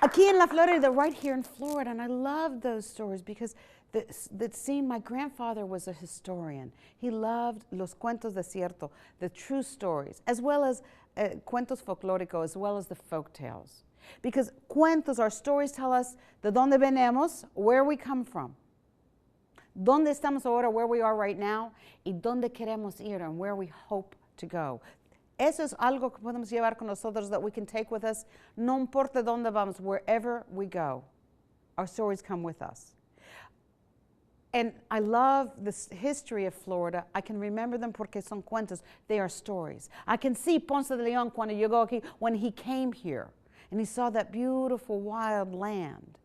Aquí en la Florida, right here in Florida, and I love those stories because my grandfather was a historian. He loved los cuentos de cierto, the true stories, as well as cuentos folclóricos, as well as the folk tales. Because cuentos, our stories tell us de dónde venimos, where we come from, dónde estamos ahora, where we are right now, y dónde queremos ir, and where we hope to go. Eso es algo que podemos llevar con nosotros that we can take with us. No importa dónde vamos, wherever we go, our stories come with us. And I love this history of Florida. I can remember them porque son cuentos. They are stories. I can see Ponce de Leon cuando llegó aquí, when he came here, and he saw that beautiful wild land.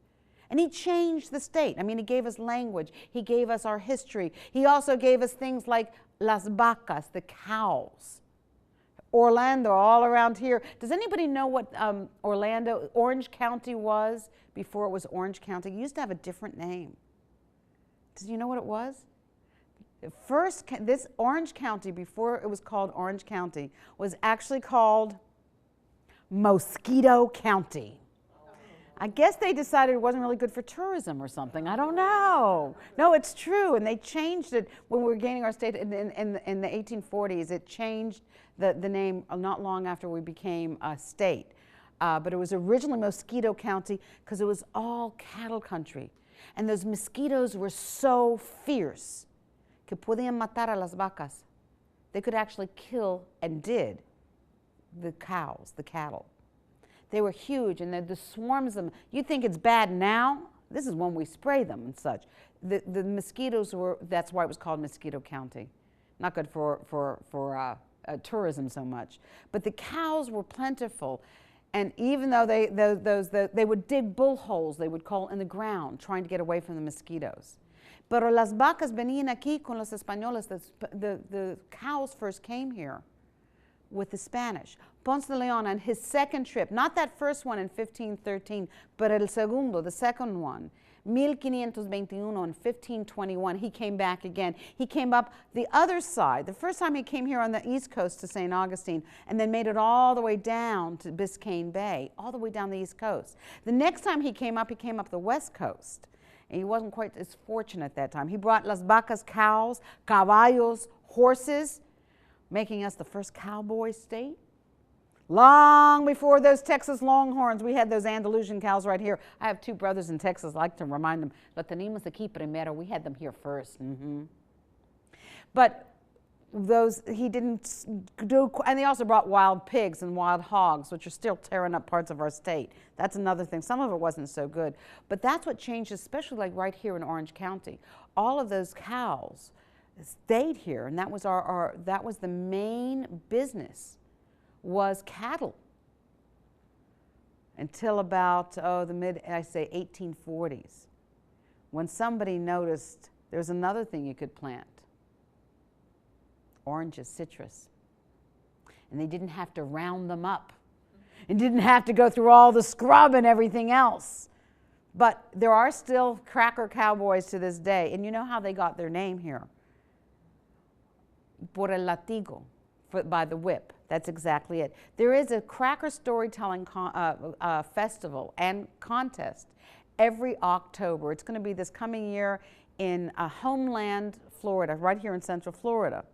And he changed the state. I mean, he gave us language. He gave us our history. He also gave us things like las vacas, the cows. Orlando, all around here. Does anybody know what Orange County was before it was Orange County? It used to have a different name. Do you know what it was? First, this Orange County, before it was called Orange County, was actually called Mosquito County. I guess they decided it wasn't really good for tourism or something. I don't know. No, it's true. And they changed it when we were gaining our state in the 1840s. It changed the name not long after we became a state. But it was originally Mosquito County because it was all cattle country. And those mosquitoes were so fierce que podían matar a las vacas. They could actually kill, and did, the cows, the cattle. They were huge, and the swarms of them. You think it's bad now? This is when we spray them and such. The mosquitoes were, that's why it was called Mosquito County. Not good for tourism so much. But the cows were plentiful. And even though they would dig bull holes, they would call in the ground, trying to get away from the mosquitoes. Pero las vacas venían aquí con los españoles. The cows first came here with the Spanish. Ponce de Leon on his second trip, not that first one in 1513, but el segundo, the second one, 1521 and 1521, he came back again. He came up the other side. The first time he came here on the east coast to St. Augustine, and then made it all the way down to Biscayne Bay, all the way down the east coast. The next time he came up the west coast. And he wasn't quite as fortunate that time. He brought las vacas, cows, caballos, horses, making us the first cowboy state. Long before those Texas Longhorns, we had those Andalusian cows right here. I have two brothers in Texas. I like to remind them, lo tenemos aquí primero. We had them here first. But those, he didn't do, and they also brought wild pigs and wild hogs, which are still tearing up parts of our state. That's another thing. Some of it wasn't so good. But that's what changed, especially like right here in Orange County. All of those cows stayed here, and that was that was the main business, was cattle, until about the mid 1840s, when somebody noticed there's another thing you could plant: oranges, citrus. And they didn't have to round them up, and didn't have to go through all the scrub and everything else. But there are still cracker cowboys to this day, and you know how they got their name here? Por el latigo, by the whip. That's exactly it. There is a cracker storytelling festival and contest every October. It's going to be this coming year in Homeland, Florida, right here in Central Florida.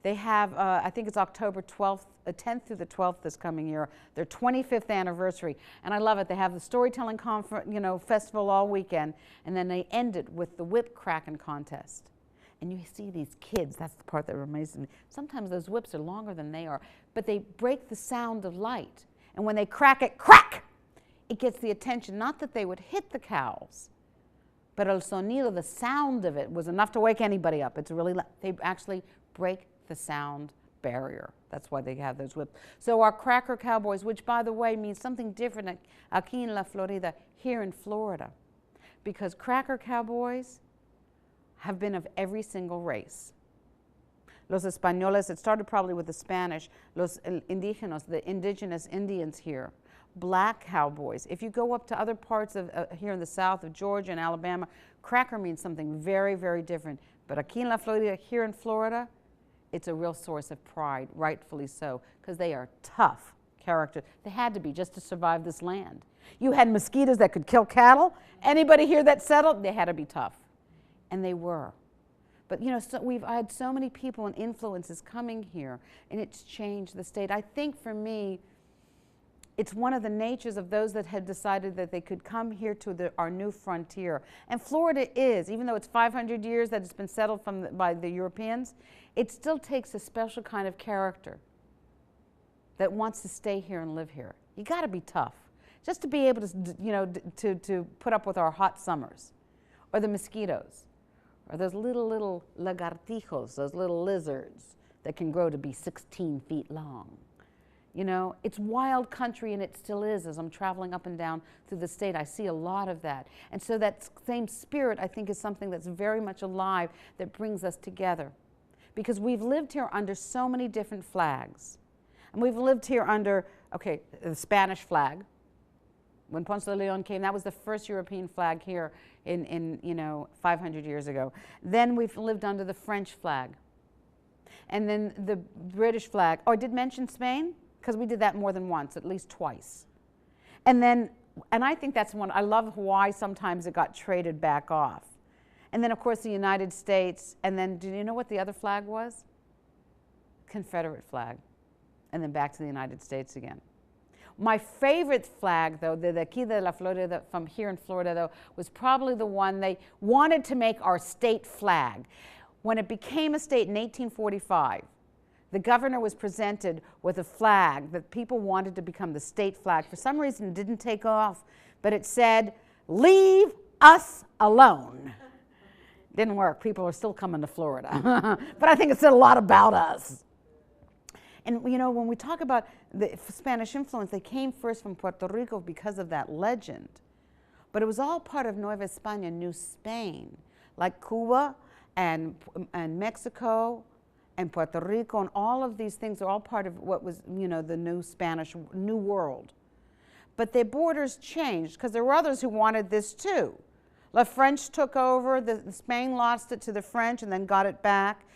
They have, I think it's October 12th, 10th through the 12th this coming year, their 25th anniversary. And I love it. They have the storytelling festival all weekend, and then they end it with the whip cracking contest. And you see these kids, that's the part that amazes me. Sometimes those whips are longer than they are, but they break the sound of light. And when they crack it, crack! It gets the attention. Not that they would hit the cows, but el sonido, the sound of it, was enough to wake anybody up. It's really, they actually break the sound barrier. That's why they have those whips. So our cracker cowboys, which by the way means something different aquí en la Florida, here in Florida, because cracker cowboys have been of every single race. Los españoles, it started probably with the Spanish, los indígenas, the indigenous Indians here, black cowboys. If you go up to other parts of here in the south of Georgia and Alabama, cracker means something very, very different. But aquí en la Florida, here in Florida, it's a real source of pride, rightfully so, because they are tough character. They had to be just to survive this land. You had mosquitoes that could kill cattle. Anybody here that settled, they had to be tough. And they were. But you know, so we've had so many people and influences coming here, and it's changed the state. I think for me, it's one of the natures of those that had decided that they could come here to our new frontier. And Florida is, even though it's 500 years that it's been settled by the Europeans, it still takes a special kind of character that wants to stay here and live here. You got to be tough, just to be able to, you know, to put up with our hot summers, or the mosquitoes, or those little lagartijos, those little lizards that can grow to be 16 feet long. You know, it's wild country, and it still is. As I'm traveling up and down through the state, I see a lot of that. And so that same spirit, I think, is something that's very much alive, that brings us together. Because we've lived here under so many different flags. And we've lived here under, okay, the Spanish flag. When Ponce de Leon came, that was the first European flag here in you know, 500 years ago. Then we've lived under the French flag. And then the British flag. Oh, I did mention Spain? Because we did that more than once, at least twice. And then, and I think that's one, I love why sometimes it got traded back off. And then, of course, the United States. And then, do you know what the other flag was? Confederate flag. And then back to the United States again. My favorite flag, though, the aquí de la Florida, from here in Florida, though, was probably the one they wanted to make our state flag. When it became a state in 1845, the governor was presented with a flag that people wanted to become the state flag. For some reason, it didn't take off, but it said, "Leave us alone." Didn't work. People are still coming to Florida. But I think it said a lot about us. And you know, when we talk about the Spanish influence, they came first from Puerto Rico because of that legend. But it was all part of Nueva España, New Spain, like Cuba and Mexico and Puerto Rico, and all of these things are all part of what was, you know, the new Spanish, New World. But their borders changed, because there were others who wanted this too. The French took over, Spain lost it to the French and then got it back.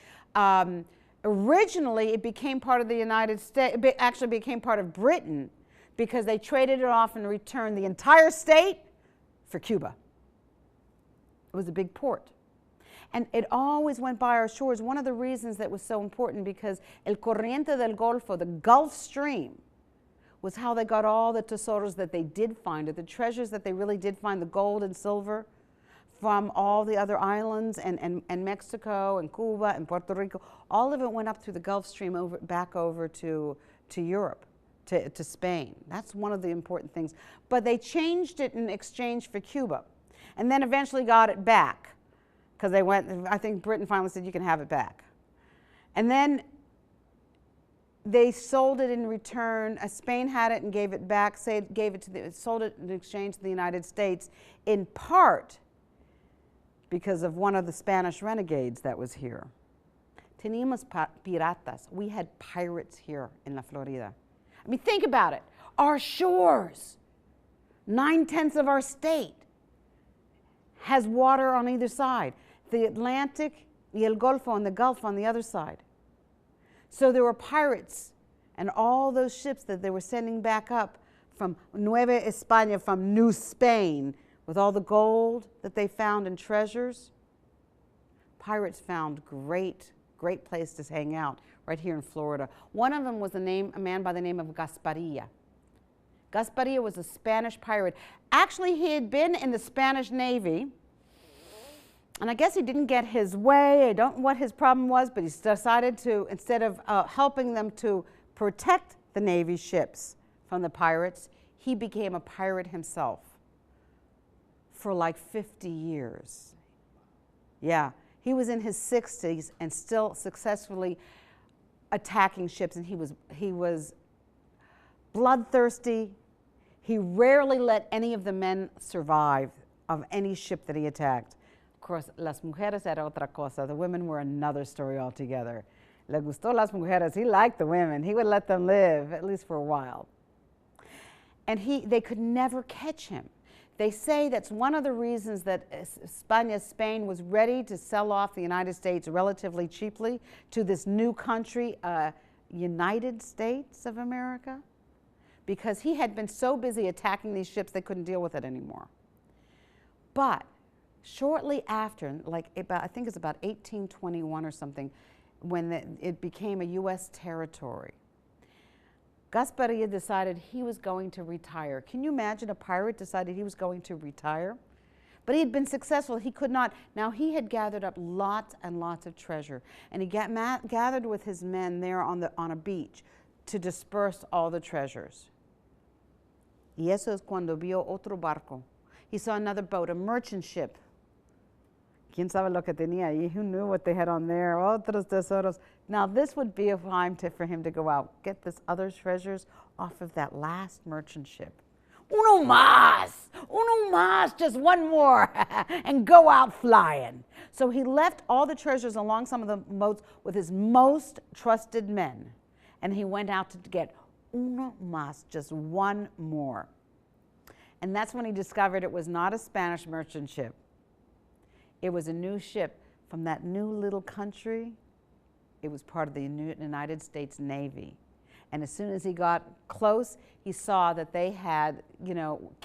Originally, it became part of the United States, it actually became part of Britain, because they traded it off and returned the entire state for Cuba. It was a big port. And it always went by our shores. One of the reasons that was so important, because el corriente del Golfo, the Gulf Stream, was how they got all the tesoros that they did find, or the treasures that they really did find, the gold and silver from all the other islands, and Mexico and Cuba and Puerto Rico. All of it went up through the Gulf Stream back over to Europe, to Spain. That's one of the important things. But they changed it in exchange for Cuba, and then eventually got it back. Because they went, I think Britain finally said, you can have it back. And then they sold it in return. Spain had it and gave it back, sold it in exchange to the United States, in part because of one of the Spanish renegades that was here. Teníamos piratas. We had pirates here in La Florida. I mean, think about it. Our shores, 9/10 of our state, has water on either side. The Atlantic, y el Golfo, and the Gulf on the other side. So there were pirates, and all those ships that they were sending back up from Nueva España, from New Spain, with all the gold that they found and treasures. Pirates found great place to hang out right here in Florida. One of them was a man by the name of Gasparilla. Gasparilla was a Spanish pirate. Actually, he had been in the Spanish Navy. And I guess he didn't get his way. I don't know what his problem was, but he decided to, instead of helping them to protect the Navy ships from the pirates, he became a pirate himself for like 50 years. Yeah, he was in his 60s and still successfully attacking ships, and he was bloodthirsty. He rarely let any of the men survive of any ship that he attacked. Of course, las mujeres era otra cosa. The women were another story altogether. Le gustó las mujeres. He liked the women. He would let them live, at least for a while. And they could never catch him. They say that's one of the reasons that Spain was ready to sell off the United States relatively cheaply to this new country, United States of America, because he had been so busy attacking these ships they couldn't deal with it anymore. But shortly after, I think it's about 1821 or something, when it became a U.S. territory, Gasparilla decided he was going to retire. Can you imagine a pirate decided he was going to retire? But he had been successful. He could not. Now, he had gathered up lots and lots of treasure, and he gathered with his men there on a beach to disperse all the treasures. Y eso es cuando vio otro barco. He saw another boat, a merchant ship. ¿Quién sabe lo que tenía ahí? Who knew what they had on there? Otros tesoros. Now, this would be a time for him to go out, get this other treasures off of that last merchant ship. Uno más, just one more, and go out flying. So he left all the treasures along some of the boats with his most trusted men, and he went out to get uno más, just one more. And that's when he discovered it was not a Spanish merchant ship. It was a new ship from that new little country. It was part of the United States Navy. And as soon as he got close, he saw that they had,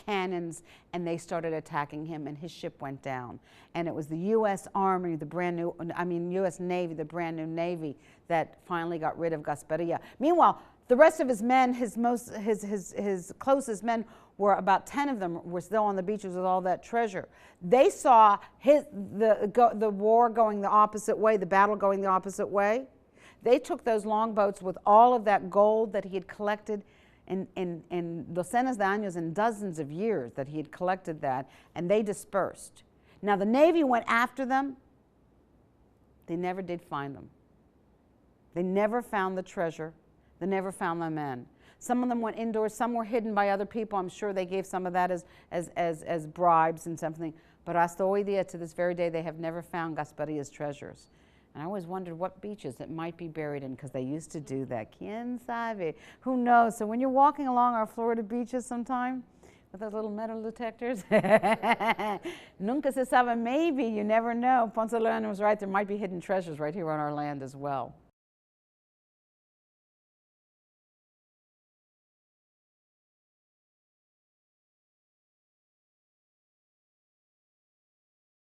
cannons, and they started attacking him, and his ship went down. And it was the U.S. Army, U.S. Navy, the brand new Navy, that finally got rid of Gasparilla. Meanwhile, the rest of his men, his closest men, were about 10 of them were still on the beaches with all that treasure. They saw the war going the opposite way, the battle going the opposite way. They took those longboats with all of that gold that he had collected in docenas de años, in dozens of years that he had collected that, and they dispersed. Now, the Navy went after them. They never did find them. They never found the treasure. They never found the men. Some of them went indoors. Some were hidden by other people. I'm sure they gave some of that as bribes and something. But hasta hoy día, to this very day, they have never found Gasparilla's treasures. And I always wondered what beaches it might be buried in, because they used to do that. ¿Quién sabe? Who knows? So when you're walking along our Florida beaches sometime with those little metal detectors, nunca se sabe, maybe, you never know. Ponce de Leon was right. There might be hidden treasures right here on our land as well.